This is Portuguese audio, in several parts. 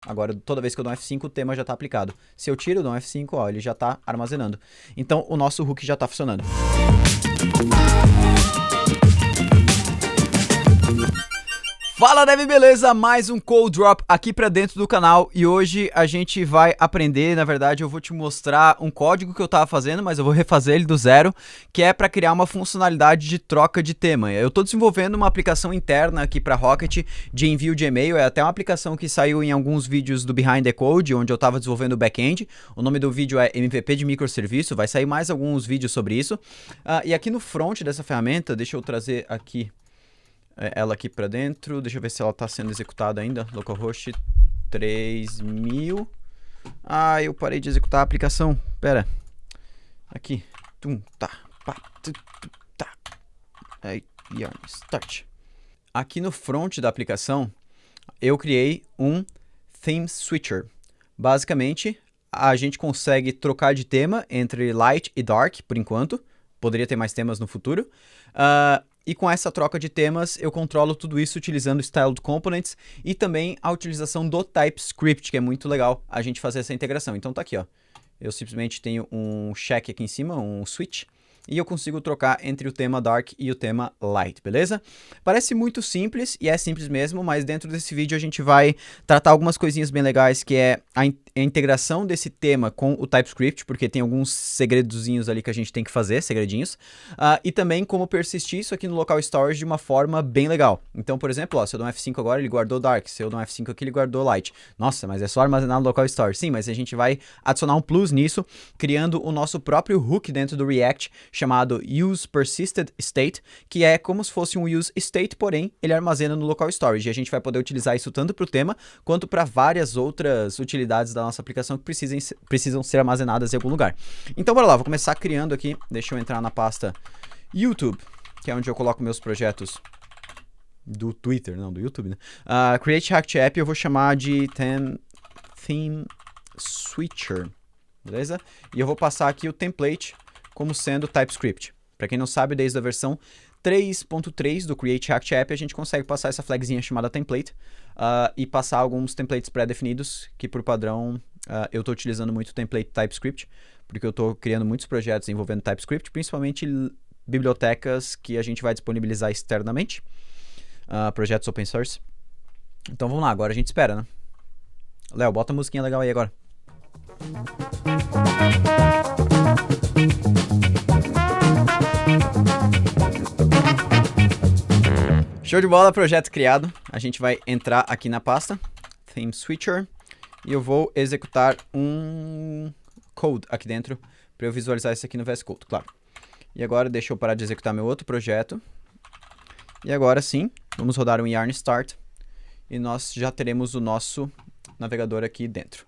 Agora, toda vez que eu dou um F5, o tema já está aplicado. Se eu tiro, eu dou um F5, ó, ele já está armazenando. Então, o nosso hook já está funcionando. Fala, Dev, beleza? Mais um Code Drop aqui pra dentro do canal e hoje a gente vai aprender, na verdade eu vou te mostrar um código que eu tava fazendo, mas eu vou refazer ele do zero, que é para criar uma funcionalidade de troca de tema. Eu tô desenvolvendo uma aplicação interna aqui pra Rocket de envio de e-mail, é até uma aplicação que saiu em alguns vídeos do Behind the Code, onde eu tava desenvolvendo o back-end. O nome do vídeo é MVP de microserviço, vai sair mais alguns vídeos sobre isso. E aqui no front dessa ferramenta, deixa eu trazer aqui ela aqui pra dentro, deixa eu ver se ela tá sendo executada ainda, localhost 3000, eu parei de executar a aplicação, pera, aqui, aí, yarn start. Aqui no front da aplicação, eu criei um theme switcher, basicamente, a gente consegue trocar de tema entre light e dark, por enquanto, poderia ter mais temas no futuro, e com essa troca de temas, eu controlo tudo isso utilizando Styled Components e também a utilização do TypeScript, que é muito legal a gente fazer essa integração. Então tá aqui, ó. Eu simplesmente tenho um check aqui em cima, um switch, e eu consigo trocar entre o tema Dark e o tema Light, beleza? Parece muito simples, e é simples mesmo, mas dentro desse vídeo a gente vai tratar algumas coisinhas bem legais, que é a integração desse tema com o TypeScript, porque tem alguns segredozinhos ali que a gente tem que fazer, segredinhos, e também como persistir isso aqui no local storage de uma forma bem legal. Então, por exemplo, ó, se eu dou um F5 agora, ele guardou Dark, se eu dou um F5 aqui, ele guardou Light. Nossa, mas é só armazenar no local storage. Sim, mas a gente vai adicionar um plus nisso, criando o nosso próprio hook dentro do React, chamado usePersistedState, que é como se fosse um useState, porém, ele armazena no local storage. E a gente vai poder utilizar isso tanto para o tema, quanto para várias outras utilidades da nossa aplicação que precisam ser armazenadas em algum lugar. Então, bora lá, vou começar criando aqui, deixa eu entrar na pasta YouTube, que é onde eu coloco meus projetos do Twitter, não, do YouTube, né? Create React App eu vou chamar de Theme Switcher, beleza? E eu vou passar aqui o template como sendo TypeScript. Para quem não sabe, desde a versão 3.3 do Create React App, a gente consegue passar essa flagzinha chamada template e passar alguns templates pré-definidos, que por padrão eu estou utilizando muito o template TypeScript, porque eu estou criando muitos projetos envolvendo TypeScript, principalmente bibliotecas que a gente vai disponibilizar externamente, projetos open source. Então vamos lá, agora a gente espera, né? Léo, bota a musiquinha legal aí agora. Show de bola, projeto criado. A gente vai entrar aqui na pasta Theme Switcher e eu vou executar um code aqui dentro para eu visualizar isso aqui no VS Code, claro. E agora deixa eu parar de executar meu outro projeto. E agora sim, vamos rodar um yarn start e nós já teremos o nosso navegador aqui dentro.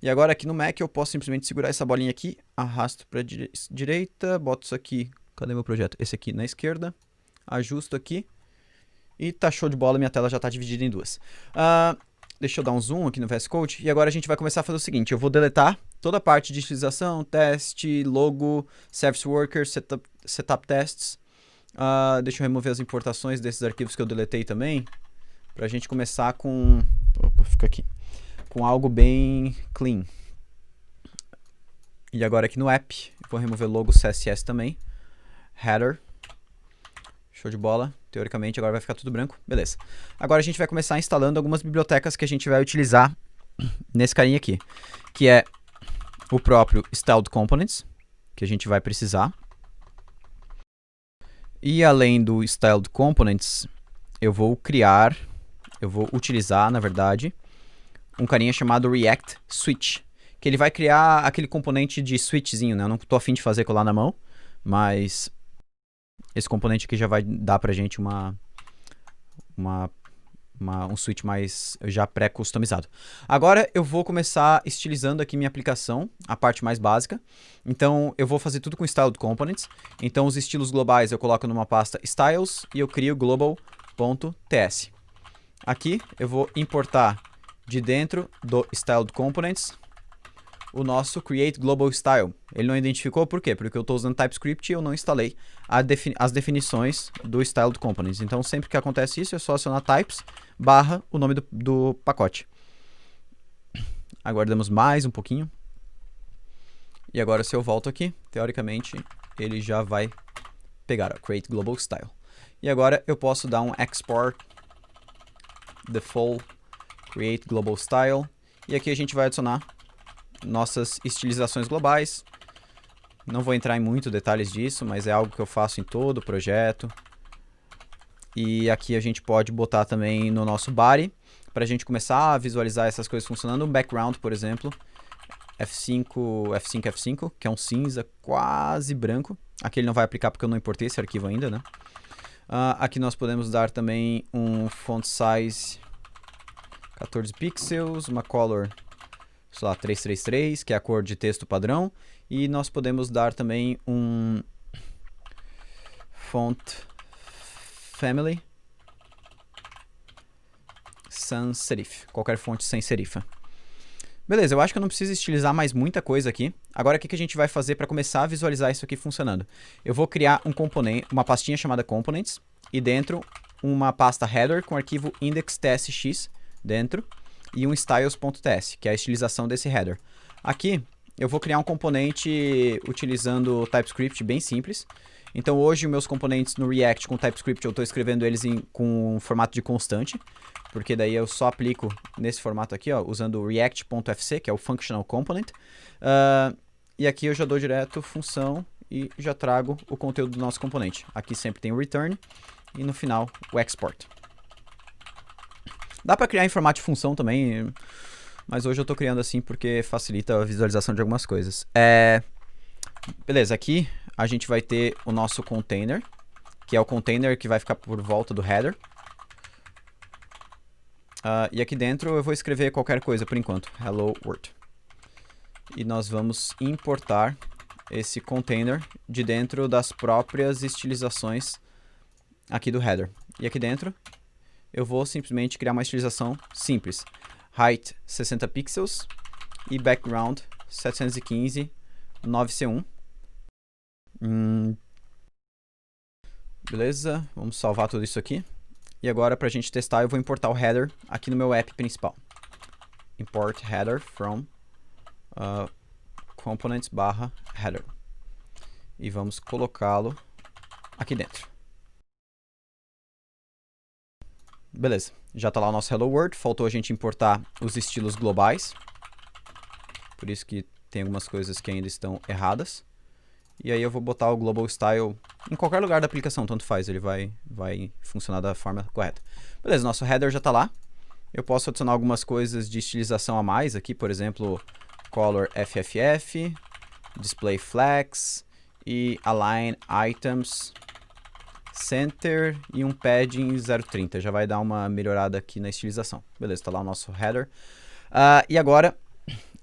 E agora aqui no Mac eu posso simplesmente segurar essa bolinha aqui, arrasto para a direita, boto isso aqui, cadê meu projeto? Esse aqui na esquerda, ajusto aqui. E tá show de bola, minha tela já tá dividida em duas. Deixa eu dar um zoom aqui no VS Code. E agora a gente vai começar a fazer o seguinte. Eu vou deletar toda a parte de utilização, teste, logo, service worker, setup tests. Deixa eu remover as importações desses arquivos que eu deletei também. Pra gente começar com... Opa, fica aqui. Com algo bem clean. E agora aqui no app, eu vou remover logo CSS também. Header. Show de bola. Teoricamente agora vai ficar tudo branco. Beleza. Agora a gente vai começar instalando algumas bibliotecas que a gente vai utilizar nesse carinha aqui. Que é o próprio Styled Components, que a gente vai precisar. E além do Styled Components, eu vou utilizar, na verdade, um carinha chamado React Switch. Que ele vai criar aquele componente de switchzinho, né? Eu não tô afim de fazer colar na mão, mas... esse componente aqui já vai dar pra gente um switch mais já pré-customizado. Agora eu vou começar estilizando aqui minha aplicação, a parte mais básica. Então eu vou fazer tudo com Styled Components. Então os estilos globais eu coloco numa pasta Styles e eu crio global.ts. Aqui eu vou importar de dentro do Styled Components o nosso Create Global Style. Ele não identificou por quê? Porque eu estou usando TypeScript e eu não instalei as definições do Styled Components. Então, sempre que acontece isso, é só acionar types / o nome do pacote. Aguardamos mais um pouquinho. E agora se eu volto aqui, teoricamente, ele já vai pegar, ó, Create Global Style. E agora eu posso dar um Export Default Create Global Style. E aqui a gente vai adicionar nossas estilizações globais. Não vou entrar em muito detalhes disso, mas é algo que eu faço em todo o projeto. E aqui a gente pode botar também no nosso body, para a gente começar a visualizar essas coisas funcionando. Um background, por exemplo, F5, F5, F5, que é um cinza quase branco. Aqui ele não vai aplicar porque eu não importei esse arquivo ainda, né? Aqui nós podemos dar também um font size 14 pixels, uma color, sei lá, 333, que é a cor de texto padrão. E nós podemos dar também um font family sans serif, qualquer fonte sem serifa. Beleza, eu acho que eu não preciso estilizar mais muita coisa aqui. Agora, o que a gente vai fazer para começar a visualizar isso aqui funcionando? Eu vou criar um componente, uma pastinha chamada components, e dentro uma pasta header com arquivo index.tsx dentro e um styles.ts, que é a estilização desse header. Aqui, eu vou criar um componente utilizando TypeScript bem simples. Então, hoje, os meus componentes no React com TypeScript, eu estou escrevendo eles com um formato de constante, porque daí eu só aplico nesse formato aqui, ó, usando o react.fc, que é o functional component. E aqui eu já dou direto função e já trago o conteúdo do nosso componente. Aqui sempre tem o return e no final o export. Dá para criar em formato de função também, mas hoje eu estou criando assim porque facilita a visualização de algumas coisas. Beleza, aqui a gente vai ter o nosso container, que é o container que vai ficar por volta do header. E aqui dentro eu vou escrever qualquer coisa por enquanto, hello world. E nós vamos importar esse container de dentro das próprias estilizações aqui do header. E aqui dentro eu vou simplesmente criar uma estilização simples. Height 60 pixels e background 715 9C1. Beleza, vamos salvar tudo isso aqui. E agora, para a gente testar, eu vou importar o header aqui no meu app principal. Import header from components /header. E vamos colocá-lo aqui dentro. Beleza, já está lá o nosso Hello World. Faltou a gente importar os estilos globais. Por isso que tem algumas coisas que ainda estão erradas. E aí eu vou botar o Global Style em qualquer lugar da aplicação, tanto faz, ele vai funcionar da forma correta. Beleza, nosso header já está lá. Eu posso adicionar algumas coisas de estilização a mais aqui, por exemplo, Color FFF, Display Flex e Align Items Center e um padding 0.30. Já vai dar uma melhorada aqui na estilização. Beleza, está lá o nosso header. E agora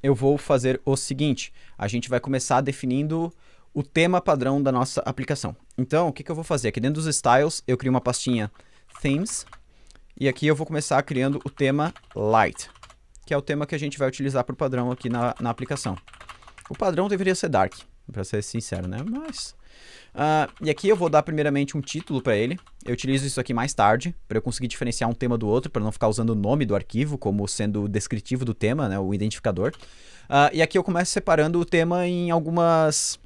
eu vou fazer o seguinte, a gente vai começar definindo o tema padrão da nossa aplicação. Então, o que eu vou fazer? Aqui dentro dos styles, eu crio uma pastinha themes, e aqui eu vou começar criando o tema light, que é o tema que a gente vai utilizar por padrão aqui na aplicação. O padrão deveria ser dark, para ser sincero, né? Mas... e aqui eu vou dar primeiramente um título para ele. Eu utilizo isso aqui mais tarde, para eu conseguir diferenciar um tema do outro, para não ficar usando o nome do arquivo como sendo o descritivo do tema, né, o identificador. E aqui eu começo separando o tema em alguns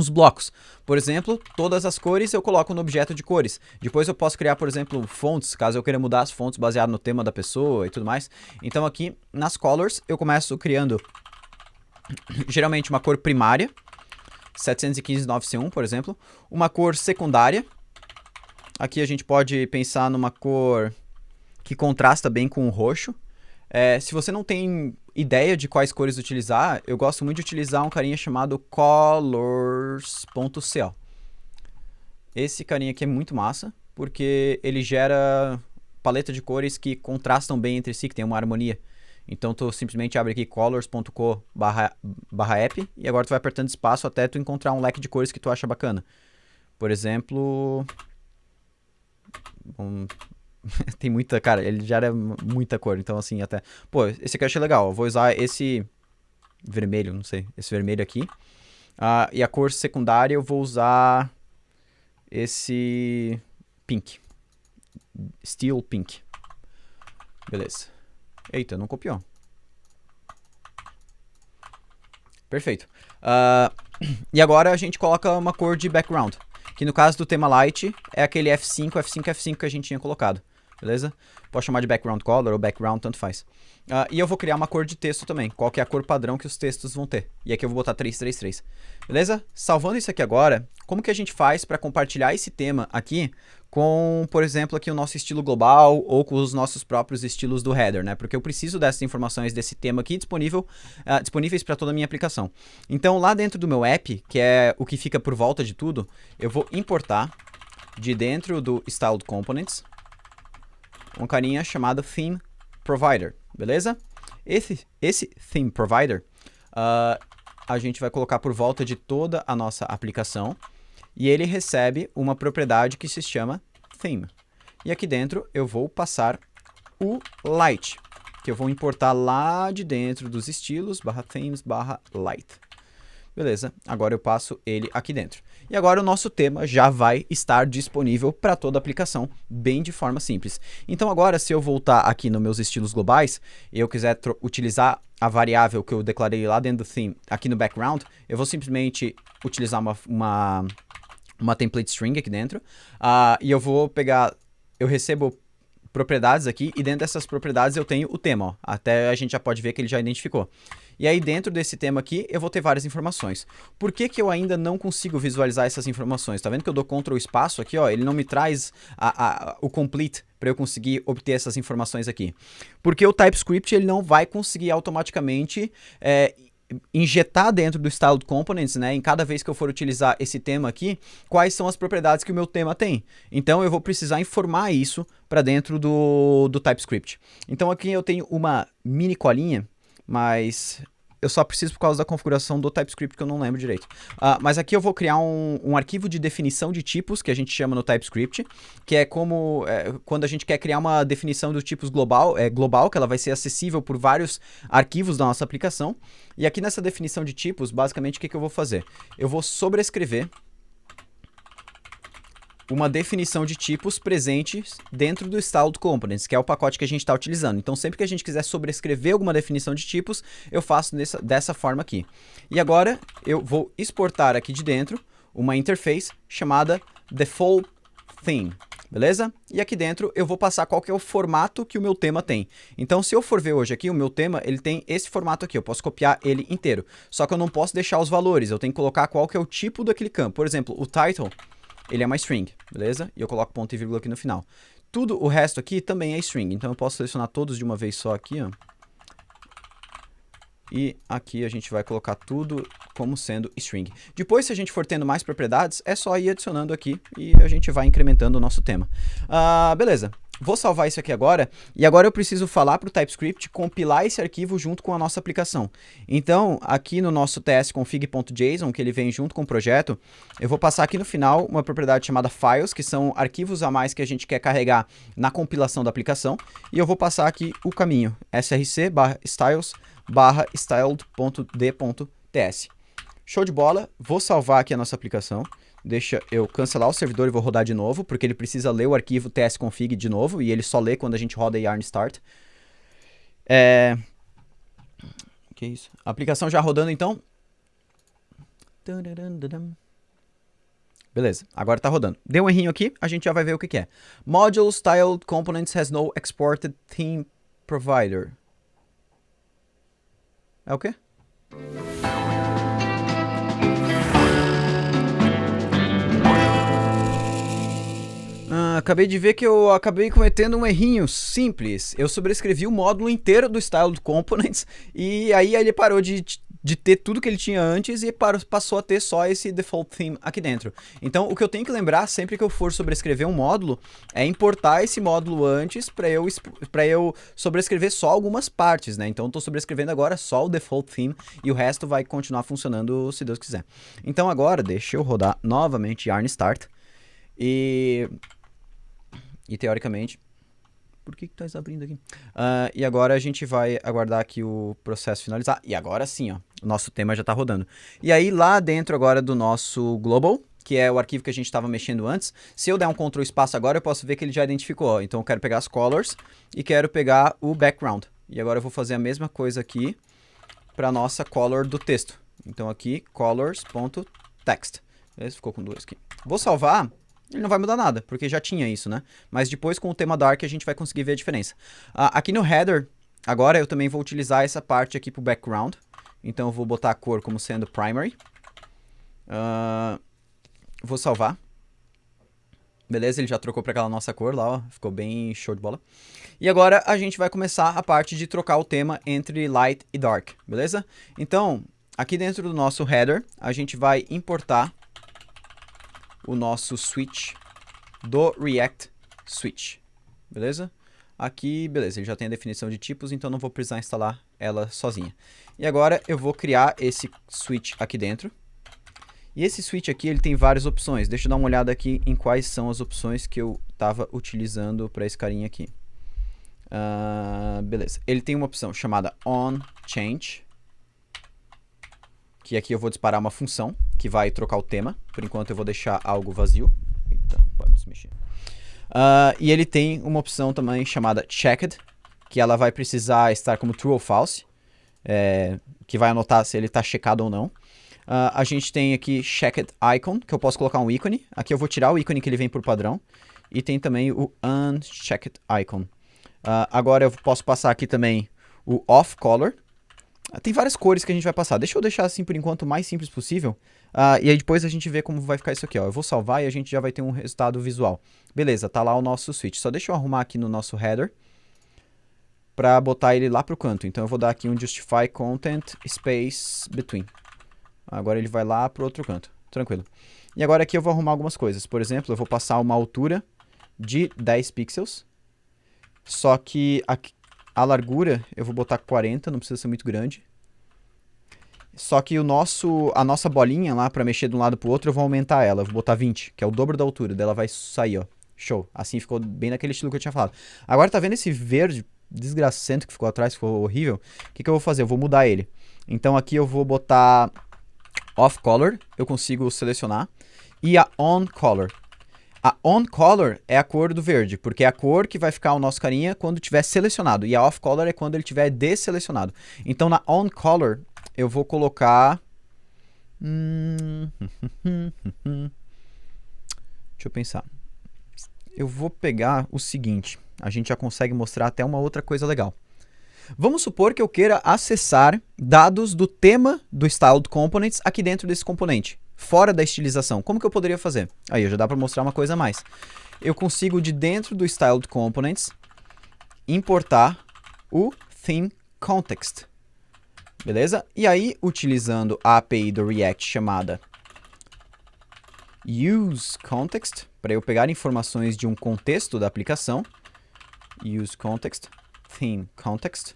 blocos. Por exemplo, todas as cores eu coloco no objeto de cores. Depois eu posso criar, por exemplo, fontes, caso eu queira mudar as fontes baseado no tema da pessoa e tudo mais. Então aqui nas colors eu começo criando geralmente uma cor primária, 715 9C1, por exemplo. Uma cor secundária. Aqui a gente pode pensar numa cor que contrasta bem com o roxo. Se você não tem ideia de quais cores utilizar, eu gosto muito de utilizar um carinha chamado colors.co. Esse carinha aqui é muito massa, porque ele gera paleta de cores que contrastam bem entre si, que tem uma harmonia. Então tu simplesmente abre aqui colors.co/app e agora tu vai apertando espaço até tu encontrar um leque de cores que tu acha bacana. Por exemplo... tem muita, cara, ele gera muita cor, então assim, até... Pô, esse aqui eu achei legal, eu vou usar esse vermelho, não sei, esse vermelho aqui. E a cor secundária eu vou usar esse pink. Steel Pink. Beleza. Eita, não copiou. Perfeito. E agora a gente coloca uma cor de background, que no caso do tema light é aquele F5, F5, F5 que a gente tinha colocado, beleza? Pode chamar de background color ou background, tanto faz. E eu vou criar uma cor de texto também, qual que é a cor padrão que os textos vão ter. E aqui eu vou botar 333, beleza? Salvando isso aqui agora, como que a gente faz para compartilhar esse tema aqui com, por exemplo, aqui o nosso estilo global ou com os nossos próprios estilos do header, né? Porque eu preciso dessas informações desse tema aqui disponíveis para toda a minha aplicação. Então, lá dentro do meu app, que é o que fica por volta de tudo, eu vou importar de dentro do Styled Components uma carinha chamada Theme Provider, beleza? Esse Theme Provider, a gente vai colocar por volta de toda a nossa aplicação e ele recebe uma propriedade que se chama Theme. E aqui dentro eu vou passar o Light, que eu vou importar lá de dentro dos estilos, /themes, /light. Beleza, agora eu passo ele aqui dentro. E agora o nosso tema já vai estar disponível para toda a aplicação, bem de forma simples. Então agora, se eu voltar aqui nos meus estilos globais, e eu quiser utilizar a variável que eu declarei lá dentro do theme, aqui no background, eu vou simplesmente utilizar uma template string aqui dentro, e eu vou pegar, eu recebo propriedades aqui, e dentro dessas propriedades eu tenho o tema, ó. Até a gente já pode ver que ele já identificou. E aí dentro desse tema aqui eu vou ter várias informações. Por que que eu ainda não consigo visualizar essas informações? Tá vendo que eu dou Ctrl espaço aqui, ó, ele não me traz o complete para eu conseguir obter essas informações aqui. Porque o TypeScript ele não vai conseguir automaticamente injetar dentro do Styled Components, né, em cada vez que eu for utilizar esse tema aqui, quais são as propriedades que o meu tema tem. Então eu vou precisar informar isso para dentro do TypeScript. Então aqui eu tenho uma mini colinha, mas eu só preciso por causa da configuração do TypeScript que eu não lembro direito. Mas aqui eu vou criar um arquivo de definição de tipos, que a gente chama no TypeScript, que é como quando a gente quer criar uma definição dos tipos global, que ela vai ser acessível por vários arquivos da nossa aplicação. E aqui nessa definição de tipos, basicamente o que eu vou fazer? Eu vou sobrescrever uma definição de tipos presentes dentro do Styled Components, que é o pacote que a gente está utilizando. Então, sempre que a gente quiser sobrescrever alguma definição de tipos, eu faço dessa forma aqui. E agora, eu vou exportar aqui de dentro uma interface chamada Default Theme, beleza? E aqui dentro eu vou passar qual que é o formato que o meu tema tem. Então, se eu for ver hoje aqui, o meu tema, ele tem esse formato aqui, eu posso copiar ele inteiro. Só que eu não posso deixar os valores, eu tenho que colocar qual que é o tipo daquele campo. Por exemplo, o title, ele é uma string, beleza? E eu coloco ponto e vírgula aqui no final. Tudo o resto aqui também é string, então eu posso selecionar todos de uma vez só aqui, ó. E aqui a gente vai colocar tudo como sendo string. Depois, se a gente for tendo mais propriedades, é só ir adicionando aqui e a gente vai incrementando o nosso tema. Beleza. Vou salvar isso aqui agora, e agora eu preciso falar para o TypeScript compilar esse arquivo junto com a nossa aplicação. Então, aqui no nosso tsconfig.json, que ele vem junto com o projeto, eu vou passar aqui no final uma propriedade chamada files, que são arquivos a mais que a gente quer carregar na compilação da aplicação, e eu vou passar aqui o caminho, src/styles/styled.d.ts. Show de bola, vou salvar aqui a nossa aplicação. Deixa eu cancelar o servidor e vou rodar de novo, porque ele precisa ler o arquivo tsconfig de novo, e ele só lê quando a gente roda yarn start. Que isso? A aplicação já rodando, então. Beleza, agora tá rodando. Deu um errinho aqui, a gente já vai ver o que é. Module Styled Components has no exported theme provider. É o quê? Acabei de ver que eu acabei cometendo um errinho simples. Eu sobrescrevi o módulo inteiro do Styled Components e aí ele parou de ter tudo que ele tinha antes e passou a ter só esse Default Theme aqui dentro. Então, o que eu tenho que lembrar sempre que eu for sobrescrever um módulo é importar esse módulo antes para eu sobrescrever só algumas partes, né? Então, eu estou sobrescrevendo agora só o Default Theme e o resto vai continuar funcionando se Deus quiser. Então, agora, deixa eu rodar novamente yarn start e teoricamente, por que tá abrindo aqui? E agora a gente vai aguardar aqui o processo finalizar. E agora sim, ó, o nosso tema já tá rodando. E aí lá dentro agora do nosso global, que é o arquivo que a gente estava mexendo antes, se eu der um Ctrl espaço agora, eu posso ver que ele já identificou. Ó. Então eu quero pegar as colors e quero pegar o background. E agora eu vou fazer a mesma coisa aqui para nossa color do texto. Então aqui, colors.text. Beleza? Ficou com 2 aqui. Vou salvar, ele não vai mudar nada, porque já tinha isso, né? Mas depois com o tema dark a gente vai conseguir ver a diferença. Aqui no header, agora eu também vou utilizar essa parte aqui pro background. Então eu vou botar a cor como sendo primary. Vou salvar. Beleza, ele já trocou para aquela nossa cor lá, ó. Ficou bem show de bola. E agora a gente vai começar a parte de trocar o tema entre light e dark, beleza? Então, aqui dentro do nosso header, a gente vai importar o nosso switch do React Switch, beleza? Aqui, beleza, ele já tem a definição de tipos, então não vou precisar instalar ela sozinha. E agora eu vou criar esse switch aqui dentro. E esse switch aqui, ele tem várias opções. Deixa eu dar uma olhada aqui em quais são as opções que eu estava utilizando para esse carinha aqui. Beleza. Ele tem uma opção chamada onChange, que aqui eu vou disparar uma função que vai trocar o tema. Por enquanto eu vou deixar algo vazio. Eita, pode se mexer. E ele tem uma opção também chamada checked, que ela vai precisar estar como true ou false, que vai anotar se ele está checado ou não. A gente tem aqui checked icon, que eu posso colocar um ícone. Aqui eu vou tirar o ícone que ele vem por padrão. E tem também o unchecked icon. Agora eu posso passar aqui também o off color. Tem várias cores que a gente vai passar. Deixa eu deixar assim por enquanto o mais simples possível. E aí depois a gente vê como vai ficar isso aqui, ó. Eu vou salvar e a gente já vai ter um resultado visual. Beleza, tá lá o nosso switch. Só deixa eu arrumar aqui no nosso header para botar ele lá pro canto. Então eu vou dar aqui um justify content space between. Agora ele vai lá pro outro canto. Tranquilo. E agora aqui eu vou arrumar algumas coisas. Por exemplo, eu vou passar uma altura de 10 pixels. Só que a largura eu vou botar 40, não precisa ser muito grande. Só que a nossa bolinha lá para mexer de um lado pro outro, eu vou aumentar ela. Eu vou botar 20, que é o dobro da altura. Daí ela vai sair, ó. Show. Assim ficou bem naquele estilo que eu tinha falado. Agora tá vendo esse verde desgracento que ficou atrás, ficou horrível? O que eu vou fazer? Eu vou mudar ele. Então aqui eu vou botar off color, eu consigo selecionar, e a on color. A on color é a cor do verde, porque é a cor que vai ficar o nosso carinha quando tiver selecionado, e a off color é quando ele tiver desselecionado. Então na on color eu vou colocar... Deixa eu pensar. Eu vou pegar o seguinte, a gente já consegue mostrar até uma outra coisa legal. Vamos supor que eu queira acessar dados do tema do Styled Components aqui dentro desse componente, fora da estilização. Como que eu poderia fazer? Aí já dá para mostrar uma coisa a mais. Eu consigo de dentro do Styled Components importar o Theme Context. Beleza? E aí, utilizando a API do React chamada useContext, para eu pegar informações de um contexto da aplicação, useContext, Theme Context.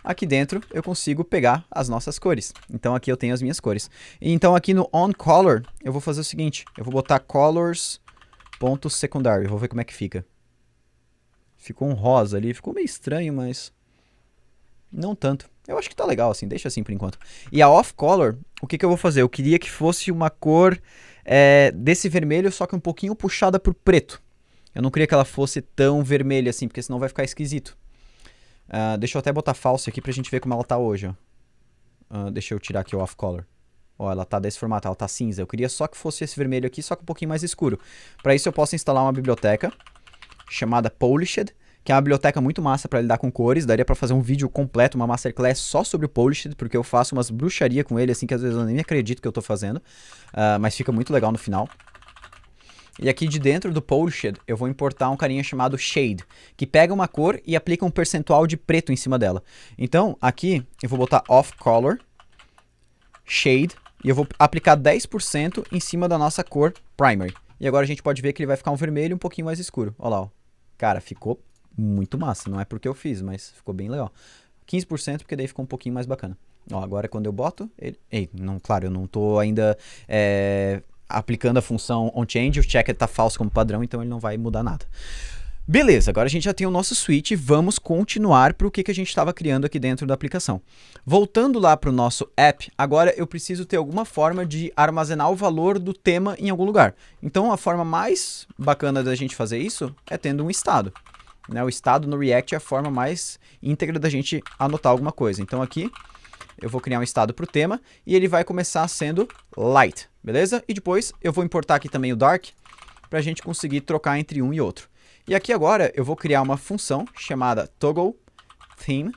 Aqui dentro eu consigo pegar as nossas cores. Então aqui eu tenho as minhas cores. Então aqui no onColor eu vou fazer o seguinte. Eu vou botar colors.secondary. Vou ver como é que fica. Ficou um rosa ali. Ficou meio estranho, mas não tanto. Eu acho que tá legal assim. Deixa assim por enquanto. E a off-color, o que eu vou fazer? Eu queria que fosse uma cor desse vermelho, só que um pouquinho puxada pro preto. Eu não queria que ela fosse tão vermelha assim, porque senão vai ficar esquisito. Deixa eu até botar falso aqui pra gente ver como ela tá hoje, ó. Deixa eu tirar aqui o off color. Ó, ela tá desse formato, ela tá cinza. Eu queria só que fosse esse vermelho aqui, só que um pouquinho mais escuro. Para isso eu posso instalar uma biblioteca chamada Polished, que é uma biblioteca muito massa para lidar com cores. Daria para fazer um vídeo completo, uma masterclass só sobre o Polished, porque eu faço umas bruxaria com ele, assim, que às vezes eu nem acredito que eu tô fazendo. Mas fica muito legal no final. E aqui de dentro do Polished, eu vou importar um carinha chamado Shade, que pega uma cor e aplica um percentual de preto em cima dela. Então, aqui, eu vou botar Off Color, Shade, e eu vou aplicar 10% em cima da nossa cor Primary. E agora a gente pode ver que ele vai ficar um vermelho um pouquinho mais escuro. Olha lá, ó. Cara, ficou muito massa. Não é porque eu fiz, mas ficou bem legal. 15% porque daí ficou um pouquinho mais bacana. Ó, agora quando eu boto, ele... claro, eu não tô ainda... aplicando a função onChange, o checker tá falso como padrão, então ele não vai mudar nada. Beleza, agora a gente já tem o nosso switch, vamos continuar para o que a gente estava criando aqui dentro da aplicação. Voltando lá para o nosso app, agora eu preciso ter alguma forma de armazenar o valor do tema em algum lugar. Então a forma mais bacana da gente fazer isso é tendo um estado. Né? O estado no React é a forma mais íntegra da gente anotar alguma coisa. Então aqui eu vou criar um estado para o tema e ele vai começar sendo light, beleza? E depois eu vou importar aqui também o dark para a gente conseguir trocar entre um e outro. E aqui agora eu vou criar uma função chamada toggle theme,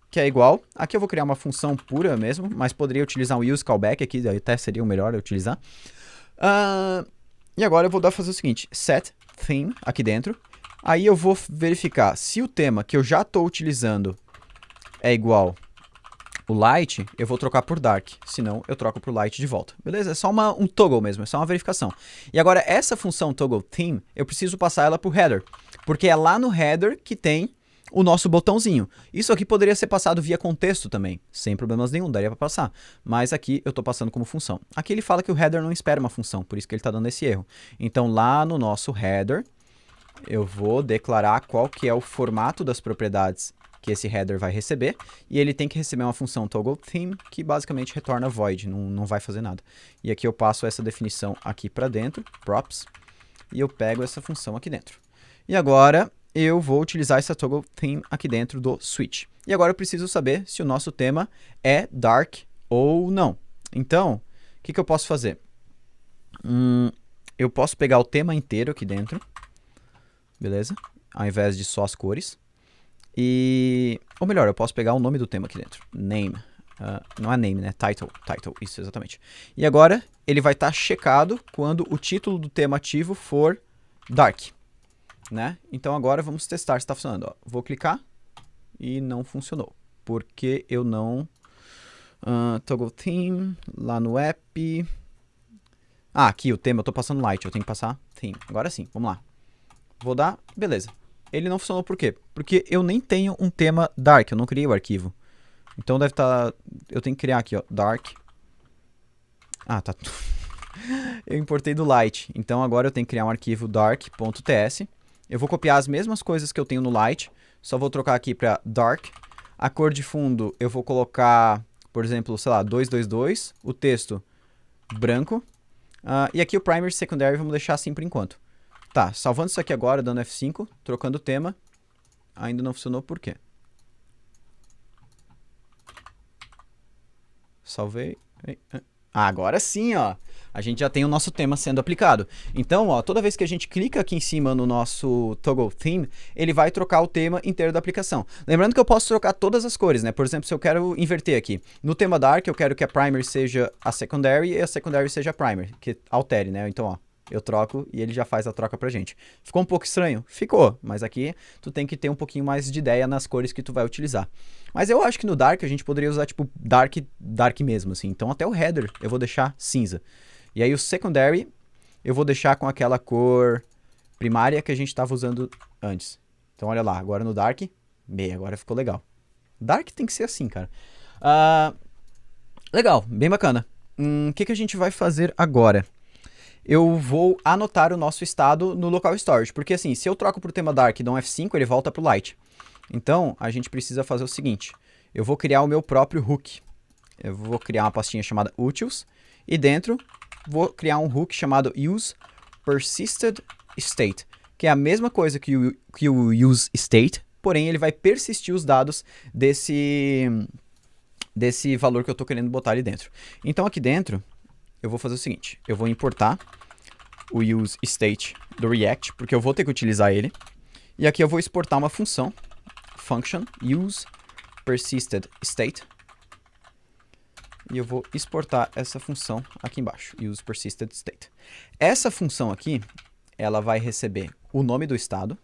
que é igual. Aqui eu vou criar uma função pura mesmo, mas poderia utilizar um use callback aqui, até seria o melhor eu utilizar. E agora eu vou fazer o seguinte, set theme aqui dentro. Aí eu vou verificar se o tema que eu já estou utilizando é igual o light, eu vou trocar por dark, senão eu troco por light de volta, beleza? É só um toggle mesmo, é só uma verificação. E agora essa função toggle theme, eu preciso passar ela pro header, porque é lá no header que tem o nosso botãozinho. Isso aqui poderia ser passado via contexto também, sem problemas nenhum, daria para passar. Mas aqui eu estou passando como função. Aqui ele fala que o header não espera uma função, por isso que ele está dando esse erro. Então lá no nosso header, eu vou declarar qual que é o formato das propriedades que esse header vai receber, e ele tem que receber uma função toggle theme, que basicamente retorna void, não vai fazer nada. E aqui eu passo essa definição aqui para dentro, props, e eu pego essa função aqui dentro. E agora eu vou utilizar essa toggle theme aqui dentro do switch. E agora eu preciso saber se o nosso tema é dark ou não. Então, o que eu posso fazer? Eu posso pegar o tema inteiro aqui dentro, beleza? Ao invés de só as cores. Ou melhor, eu posso pegar o nome do tema aqui dentro. Name. Não é name, né? Title. Title, isso, exatamente. E agora, ele vai estar checado quando o título do tema ativo for dark, né? Então agora vamos testar se está funcionando. Ó, vou clicar e não funcionou. Porque eu não... toggle theme, lá no app... aqui o tema, eu estou passando light, eu tenho que passar theme. Agora sim, vamos lá. Vou dar, beleza. Ele não funcionou por quê? Porque eu nem tenho um tema dark, eu não criei o arquivo. Então deve estar... eu tenho que criar aqui, ó, dark. Tá. Eu importei do light. Então agora eu tenho que criar um arquivo dark.ts. Eu vou copiar as mesmas coisas que eu tenho no light. Só vou trocar aqui para dark. A cor de fundo eu vou colocar, por exemplo, sei lá, 222. O texto branco. E aqui o primary e secondary vamos deixar assim por enquanto. Tá, salvando isso aqui agora, dando F5, trocando o tema. Ainda não funcionou, por quê? Salvei. Agora sim, ó. A gente já tem o nosso tema sendo aplicado. Então, ó, toda vez que a gente clica aqui em cima no nosso toggle theme, ele vai trocar o tema inteiro da aplicação. Lembrando que eu posso trocar todas as cores, né? Por exemplo, se eu quero inverter aqui. No tema dark, eu quero que a primary seja a secondary e a secondary seja a primary. Que altere, né? Então, ó. Eu troco e ele já faz a troca pra gente. Ficou um pouco estranho? Ficou, mas aqui tu tem que ter um pouquinho mais de ideia nas cores que tu vai utilizar. Mas eu acho que no Dark a gente poderia usar tipo Dark mesmo, assim. Então até o header eu vou deixar cinza. E aí o Secondary eu vou deixar com aquela cor primária que a gente estava usando antes. Então olha lá, agora no Dark, agora ficou legal. Dark tem que ser assim, cara. Legal, bem bacana. O que a gente vai fazer agora? Eu vou anotar o nosso estado no local storage, porque assim, se eu troco para o tema dark e dou um F5, ele volta para o light. Então, a gente precisa fazer o seguinte, eu vou criar o meu próprio hook. Eu vou criar uma pastinha chamada utils, e dentro vou criar um hook chamado usePersistedState, que é a mesma coisa que o useState, porém ele vai persistir os dados desse valor que eu estou querendo botar ali dentro. Então aqui dentro, eu vou fazer o seguinte, eu vou importar o useState do React, porque eu vou ter que utilizar ele. E aqui eu vou exportar uma função, function usePersistedState. E eu vou exportar essa função aqui embaixo, usePersistedState. Essa função aqui, ela vai receber o nome do estado,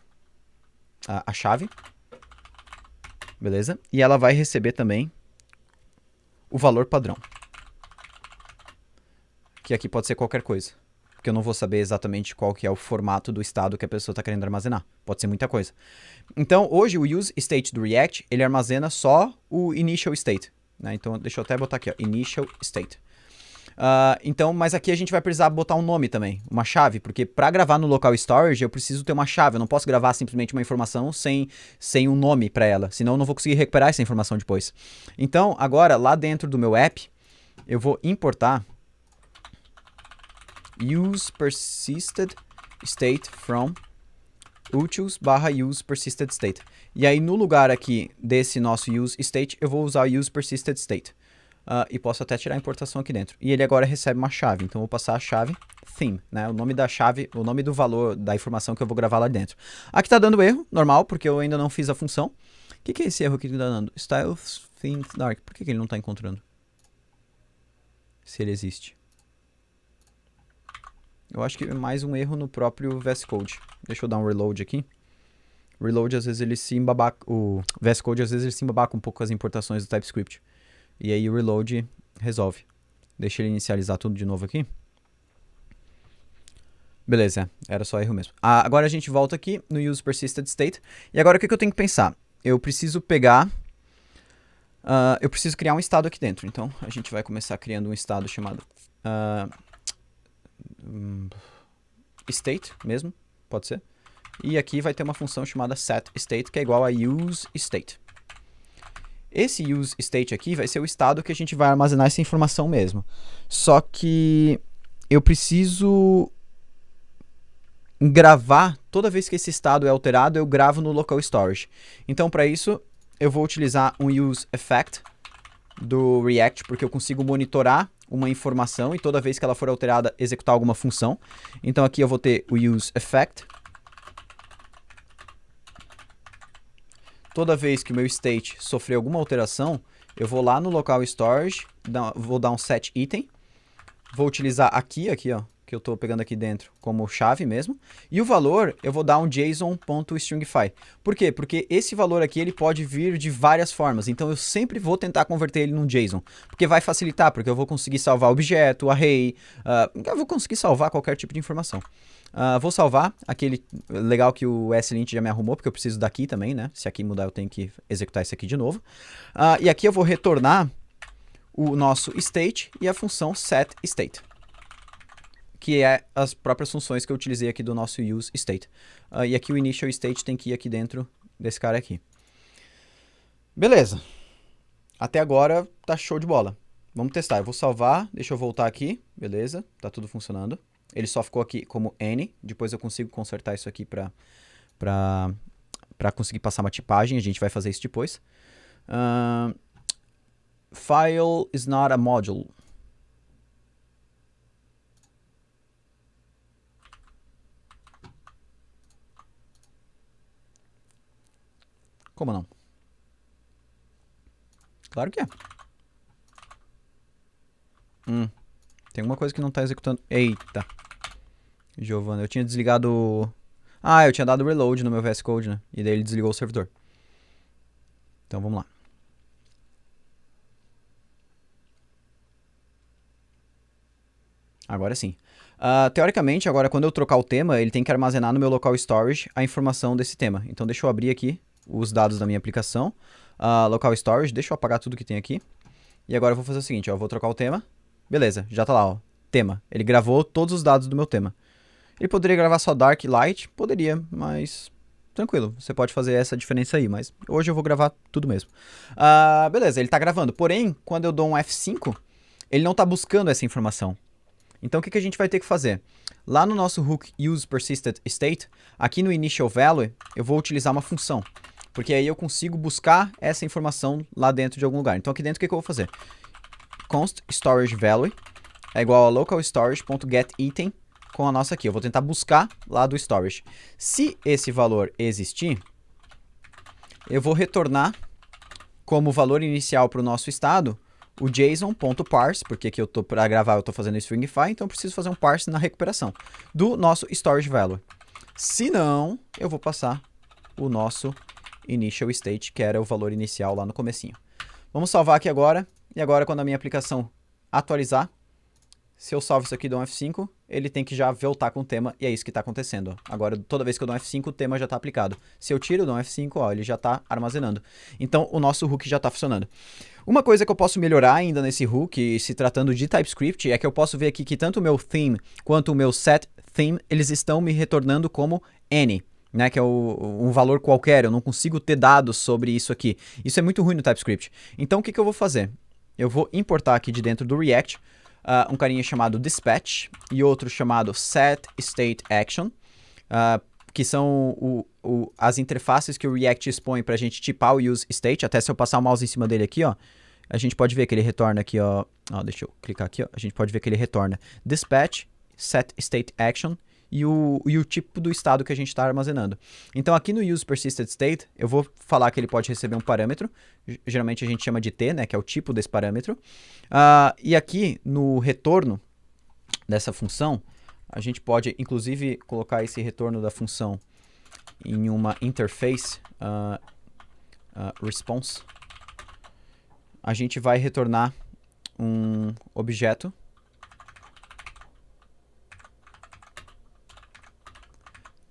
a chave, beleza? E ela vai receber também o valor padrão. Que aqui pode ser qualquer coisa, porque eu não vou saber exatamente qual que é o formato do estado que a pessoa está querendo armazenar. Pode ser muita coisa. Então, hoje o useState do React, ele armazena só o initial state, né? Então, deixa eu até botar aqui, ó, initial state. Então, mas aqui a gente vai precisar botar um nome também, uma chave, porque para gravar no local storage eu preciso ter uma chave, eu não posso gravar simplesmente uma informação sem um nome para ela, senão eu não vou conseguir recuperar essa informação depois. Então, agora, lá dentro do meu app, eu vou importar usePersistedState from utils barra use persisted state. E aí no lugar aqui desse nosso use state, eu vou usar use persisted state. E posso até tirar a importação aqui dentro. E ele agora recebe uma chave, então eu vou passar a chave theme, né? O nome da chave, o nome do valor da informação que eu vou gravar lá dentro. Aqui tá dando erro, normal, porque eu ainda não fiz a função. O que é esse erro aqui que tá dando? Style theme dark. Por que ele não tá encontrando? Se ele existe. Eu acho que é mais um erro no próprio VS Code. Deixa eu dar um reload aqui. Reload, às vezes ele se embabaca. O VS Code, às vezes ele se embabaca um pouco com as importações do TypeScript. E aí o reload resolve. Deixa ele inicializar tudo de novo aqui. Beleza, era só erro mesmo. Agora a gente volta aqui no use persisted state. E agora o que eu tenho que pensar? Eu preciso pegar... eu preciso criar um estado aqui dentro. Então a gente vai começar criando um estado chamado... state mesmo, pode ser. E aqui vai ter uma função chamada setState, que é igual a useState. Esse useState aqui vai ser o estado que a gente vai armazenar essa informação mesmo. Só que eu preciso gravar, toda vez que esse estado é alterado, eu gravo no local storage. Então, para isso, eu vou utilizar um useEffect do React, porque eu consigo monitorar uma informação e toda vez que ela for alterada, executar alguma função. Então, aqui eu vou ter o useEffect. Toda vez que o meu state sofrer alguma alteração, eu vou lá no local storage, vou dar um set item, vou utilizar aqui, ó, que eu estou pegando aqui dentro como chave mesmo, e o valor eu vou dar um JSON.stringify. Por quê? Porque esse valor aqui ele pode vir de várias formas, então eu sempre vou tentar converter ele num JSON, porque vai facilitar, porque eu vou conseguir salvar objeto, array, eu vou conseguir salvar qualquer tipo de informação. Vou salvar aquele legal que o SLint já me arrumou, porque eu preciso daqui também, né? Se aqui mudar eu tenho que executar isso aqui de novo. E aqui eu vou retornar o nosso state e a função setState, que é as próprias funções que eu utilizei aqui do nosso useState. E aqui o initial state tem que ir aqui dentro desse cara aqui. Beleza. Até agora tá show de bola. Vamos testar. Eu vou salvar, deixa eu voltar aqui. Beleza, tá tudo funcionando. Ele só ficou aqui como N, depois eu consigo consertar isso aqui para conseguir passar uma tipagem, a gente vai fazer isso depois. File is not a module. Como não? Claro que é. Tem alguma coisa que não está executando. Eita. Giovanna, eu tinha desligado... eu tinha dado reload no meu VS Code, né? E daí ele desligou o servidor. Então vamos lá. Agora sim. Teoricamente, agora quando eu trocar o tema, ele tem que armazenar no meu local storage a informação desse tema. Então deixa eu abrir aqui os dados da minha aplicação. Local storage, deixa eu apagar tudo que tem aqui. E agora eu vou fazer o seguinte, ó, eu vou trocar o tema. Beleza, já tá lá, ó, tema. Ele gravou todos os dados do meu tema. Ele poderia gravar só dark e light? Poderia, mas tranquilo, você pode fazer essa diferença aí, mas hoje eu vou gravar tudo mesmo. Beleza, ele tá gravando, porém, quando eu dou um F5, ele não tá buscando essa informação. Então o que a gente vai ter que fazer? Lá no nosso hook usePersistedState, aqui no initial value, eu vou utilizar uma função, porque aí eu consigo buscar essa informação lá dentro de algum lugar. Então aqui dentro o que eu vou fazer? Const storage value é igual a local storage.getItem com a nossa aqui. Eu vou tentar buscar lá do storage. Se esse valor existir, eu vou retornar como valor inicial para o nosso estado o JSON.parse, porque aqui eu tô para gravar, eu estou fazendo stringify, então eu preciso fazer um parse na recuperação do nosso storage value. Se não, eu vou passar o nosso initial state, que era o valor inicial lá no comecinho. Vamos salvar aqui agora. E agora, quando a minha aplicação atualizar, se eu salvo isso aqui e dou um F5, ele tem que já voltar com o tema, e é isso que está acontecendo. Agora, toda vez que eu dou um F5, o tema já está aplicado. Se eu tiro, eu dou um F5, ó, ele já está armazenando. Então, o nosso hook já está funcionando. Uma coisa que eu posso melhorar ainda nesse hook, se tratando de TypeScript, é que eu posso ver aqui que tanto o meu theme quanto o meu setTheme, eles estão me retornando como N. Né, que é um valor qualquer, eu não consigo ter dados sobre isso aqui. Isso é muito ruim no TypeScript. Então, o que eu vou fazer? Eu vou importar aqui de dentro do React um carinha chamado dispatch e outro chamado setStateAction. que são as interfaces que o React expõe para a gente tipar o useState. Até se eu passar o mouse em cima dele aqui, ó, a gente pode ver que ele retorna aqui, ó. Deixa eu clicar aqui, ó. A gente pode ver que ele retorna dispatch, setStateAction e o tipo do estado que a gente está armazenando. Então, aqui no usePersistedState, eu vou falar que ele pode receber um parâmetro. Geralmente a gente chama de t, né, que é o tipo desse parâmetro. E aqui no retorno dessa função, a gente pode, inclusive, colocar esse retorno da função em uma interface response. A gente vai retornar um objeto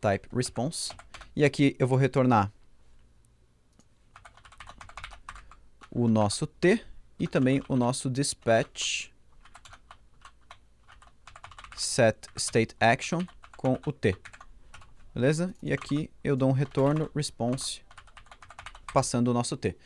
type response. E aqui eu vou retornar o nosso t e também o nosso dispatch setStateAction com o t. Beleza? E aqui eu dou um retorno response passando o nosso t.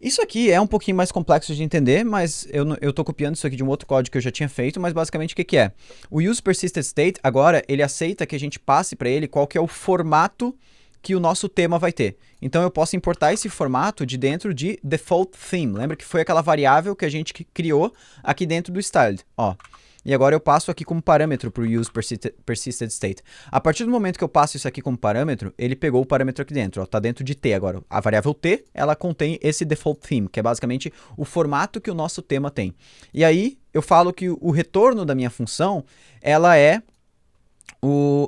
Isso aqui é um pouquinho mais complexo de entender, mas eu estou copiando isso aqui de um outro código que eu já tinha feito, mas basicamente o que é? O usePersistedState, agora, ele aceita que a gente passe para ele qual que é o formato que o nosso tema vai ter. Então eu posso importar esse formato de dentro de default theme. Lembra que foi aquela variável que a gente criou aqui dentro do styled, ó. E agora eu passo aqui como parâmetro para o usePersistedState. A partir do momento que eu passo isso aqui como parâmetro, ele pegou o parâmetro aqui dentro, ó, tá dentro de t agora. A variável t, ela contém esse default theme, que é basicamente o formato que o nosso tema tem. E aí eu falo que o retorno da minha função, ela é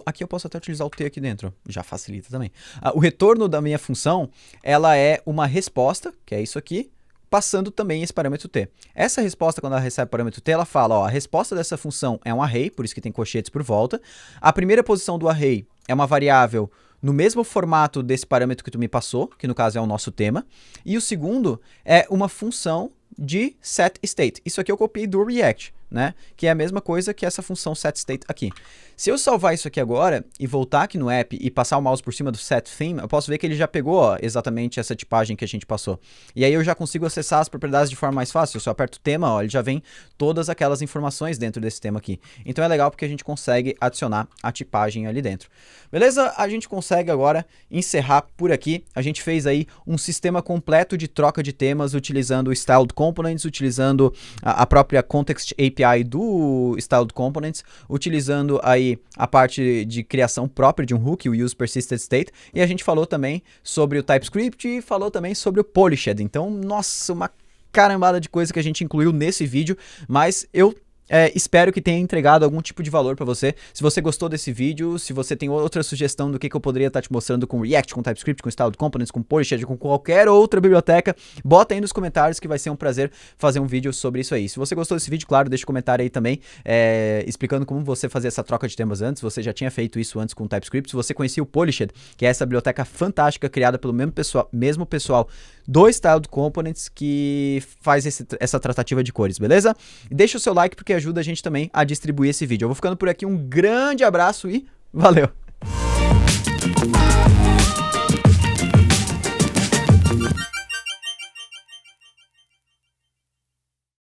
aqui eu posso até utilizar o t aqui dentro, já facilita também. O retorno da minha função, ela é uma resposta, que é isso aqui, passando também esse parâmetro t. Essa resposta, quando ela recebe o parâmetro t, ela fala, ó, a resposta dessa função é um array, por isso que tem colchetes por volta. A primeira posição do array é uma variável no mesmo formato desse parâmetro que tu me passou, que no caso é o nosso tema. E o segundo é uma função de setState. Isso aqui eu copiei do React, né? Que é a mesma coisa que essa função setState aqui. Se eu salvar isso aqui agora e voltar aqui no app e passar o mouse por cima do setTheme, eu posso ver que ele já pegou, ó, exatamente essa tipagem que a gente passou. E aí eu já consigo acessar as propriedades de forma mais fácil. Se eu aperto o tema, ó, ele já vem todas aquelas informações dentro desse tema aqui. Então é legal porque a gente consegue adicionar a tipagem ali dentro. Beleza? A gente consegue agora encerrar por aqui. A gente fez aí um sistema completo de troca de temas utilizando o Styled Components, utilizando a própria Context API do Styled Components, utilizando aí a parte de criação própria de um hook, o usePersistedState, e a gente falou também sobre o TypeScript e falou também sobre o Polished. Então, nossa, uma carambada de coisa que a gente incluiu nesse vídeo, mas eu espero que tenha entregado algum tipo de valor para você. Se você gostou desse vídeo, se você tem outra sugestão do que eu poderia estar te mostrando com React, com TypeScript, com Styled Components, com Polished, com qualquer outra biblioteca, bota aí nos comentários que vai ser um prazer fazer um vídeo sobre isso aí. Se você gostou desse vídeo, claro, deixa um comentário aí também, explicando como você fazia essa troca de temas antes, você já tinha feito isso antes com o TypeScript, se você conhecia o Polished, que é essa biblioteca fantástica criada pelo mesmo pessoal do Styled Components que faz essa tratativa de cores, beleza? Deixa o seu like porque ajuda a gente também a distribuir esse vídeo. Eu vou ficando por aqui, um grande abraço e valeu!